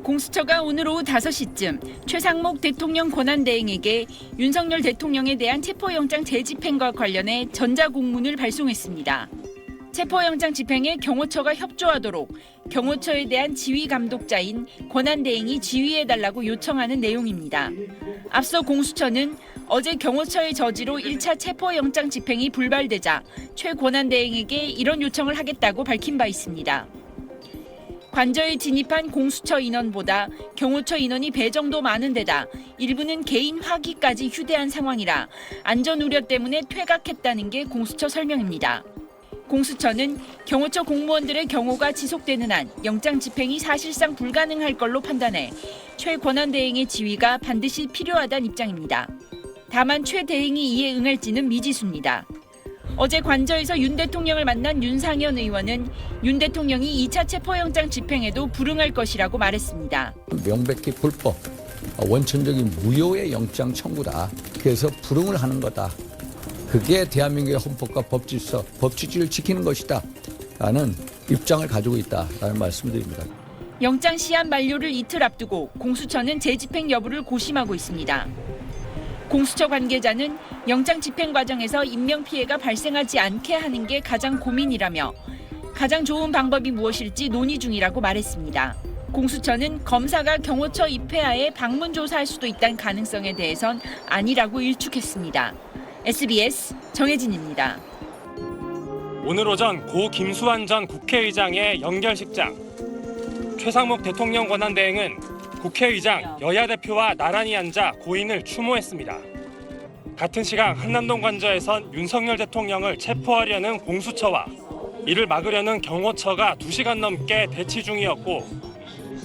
공수처가 오늘 오후 5시쯤 최상목 대통령 권한대행에게 윤석열 대통령에 대한 체포영장 재집행과 관련해 전자공문을 발송했습니다. 체포영장 집행에 경호처가 협조하도록 경호처에 대한 지휘감독자인 권한대행이 지휘해달라고 요청하는 내용입니다. 앞서 공수처는 어제 경호처의 저지로 1차 체포영장 집행이 불발되자 최 권한대행에게 이런 요청을 하겠다고 밝힌 바 있습니다. 관저에 진입한 공수처 인원보다 경호처 인원이 배 정도 많은 데다 일부는 개인 화기까지 휴대한 상황이라 안전 우려 때문에 퇴각했다는 게 공수처 설명입니다. 공수처는 경호처 공무원들의 경호가 지속되는 한 영장 집행이 사실상 불가능할 걸로 판단해 최 권한대행의 지휘가 반드시 필요하다는 입장입니다. 다만 최 대행이 이에 응할지는 미지수입니다. 어제 관저에서 윤 대통령을 만난 윤상현 의원은 윤 대통령이 2차 체포영장 집행에도 불응할 것이라고 말했습니다. 명백히 불법, 원천적인 무효의 영장 청구다. 그래서 불응을 하는 거다. 그게 대한민국의 헌법과 법치주의를 지키는 것이다. 라는 입장을 가지고 있다라는 말씀드립니다. 영장 시한 만료를 이틀 앞두고 공수처는 재집행 여부를 고심하고 있습니다. 공수처 관계자는 영장 집행 과정에서 인명피해가 발생하지 않게 하는 게 가장 고민이라며 가장 좋은 방법이 무엇일지 논의 중이라고 말했습니다. 공수처는 검사가 경호처 입회하에 방문 조사할 수도 있다는 가능성에 대해선 아니라고 일축했습니다. SBS 정혜진입니다. 오늘 오전 고 김수환 전 국회의장의 연결식장. 최상목 대통령 권한대행은 국회의장, 여야 대표와 나란히 앉아 고인을 추모했습니다. 같은 시각 한남동 관저에선 윤석열 대통령을 체포하려는 공수처와 이를 막으려는 경호처가 2시간 넘게 대치 중이었고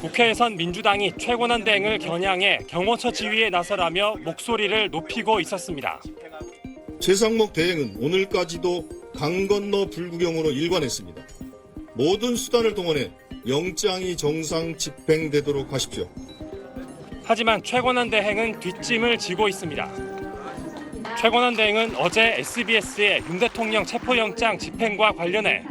국회에선 민주당이 최 권한대행을 겨냥해 경호처 지휘에 나서라며 목소리를 높이고 있었습니다. 최상목 대행은 오늘까지도 강 건너 불구경으로 일관했습니다. 모든 수단을 동원해 영장이 정상 집행되도록 하십시오. 하지만 최 권한대행은 뒷짐을 지고 있습니다. 최 권한대행은 어제 SBS에 윤 대통령 체포영장 집행과 관련해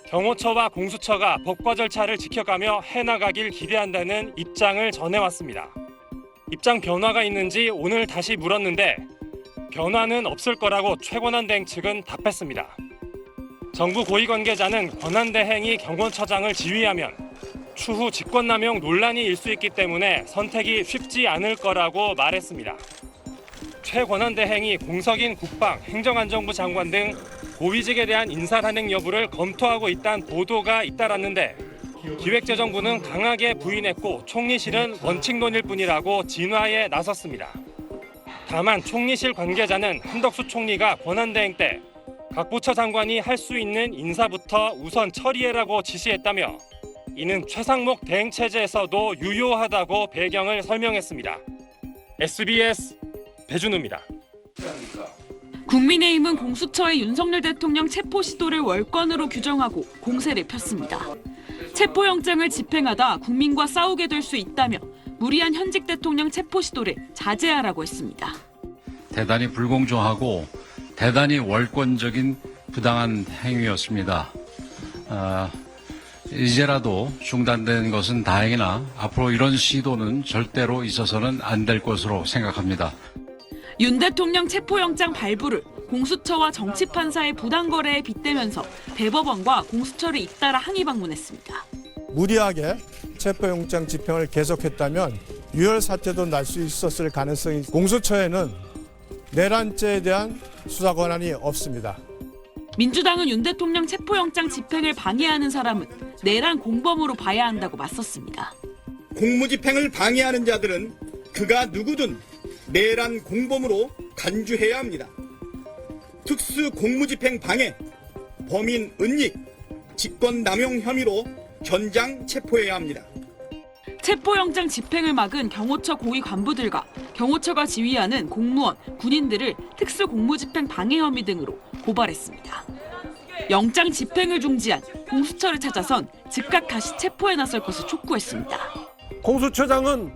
경호처와 공수처가 법과 절차를 지켜가며 해나가길 기대한다는 입장을 전해왔습니다. 입장 변화가 있는지 오늘 다시 물었는데 변화는 없을 거라고 최 권한대행 측은 답했습니다. 정부 고위 관계자는 권한대행이 경호처장을 지휘하면 추후 직권남용 논란이 일 수 있기 때문에 선택이 쉽지 않을 거라고 말했습니다. 최 권한대행이 공석인 국방, 행정안전부 장관 등 고위직에 대한 인사단행 여부를 검토하고 있다는 보도가 잇따랐는데 기획재정부는 강하게 부인했고 총리실은 원칙론일 뿐이라고 진화에 나섰습니다. 다만 총리실 관계자는 한덕수 총리가 권한대행 때 각 부처 장관이 할 수 있는 인사부터 우선 처리해라고 지시했다며 이는 최상목 대행 체제에서도 유효하다고 배경을 설명했습니다. SBS 배준우입니다. 국민의힘은 공수처의 윤석열 대통령 체포 시도를 월권으로 규정하고 공세를 폈습니다. 체포영장을 집행하다 국민과 싸우게 될 수 있다며 무리한 현직 대통령 체포 시도를 자제하라고 했습니다. 대단히 불공정하고 대단히 월권적인 부당한 행위였습니다. 이제라도 중단된 것은 다행이나 앞으로 이런 시도는 절대로 있어서는 안 될 것으로 생각합니다. 윤 대통령 체포영장 발부를 공수처와 정치판사의 부당거래에 빗대면서 대법원과 공수처를 잇따라 항의 방문했습니다. 무리하게 체포영장 집행을 계속했다면 유혈 사태도 날 수 있었을 가능성이 공수처에는 내란죄에 대한 수사 권한이 없습니다. 민주당은 윤 대통령 체포영장 집행을 방해하는 사람은 내란 공범으로 봐야 한다고 맞섰습니다. 공무집행을 방해하는 자들은 그가 누구든 내란 공범으로 간주해야 합니다. 특수 공무집행 방해, 범인 은닉, 직권남용 혐의로 현장 체포해야 합니다. 체포영장 집행을 막은 경호처 고위 관부들과 경호처가 지휘하는 공무원, 군인들을 특수공무집행 방해 혐의 등으로 고발했습니다. 영장 집행을 중지한 공수처를 찾아선 즉각 다시 체포에 나설 것을 촉구했습니다. 공수처장은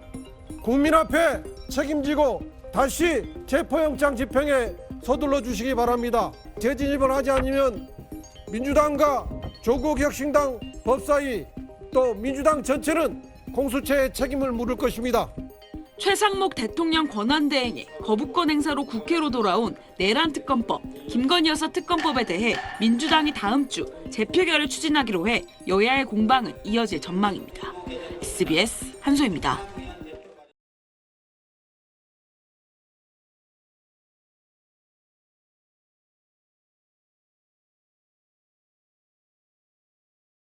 국민 앞에 책임지고 다시 체포영장 집행에 서둘러 주시기 바랍니다. 재진입을 하지 않으면 민주당과 조국혁신당 법사위 또 민주당 전체는 공수처에 책임을 물을 것입니다. 최상목 대통령 권한대행의 거부권 행사로 국회로 돌아온 내란 특검법, 김건희 여사 특검법에 대해 민주당이 다음 주 재표결을 추진하기로 해 여야의 공방은 이어질 전망입니다. SBS 한소희입니다.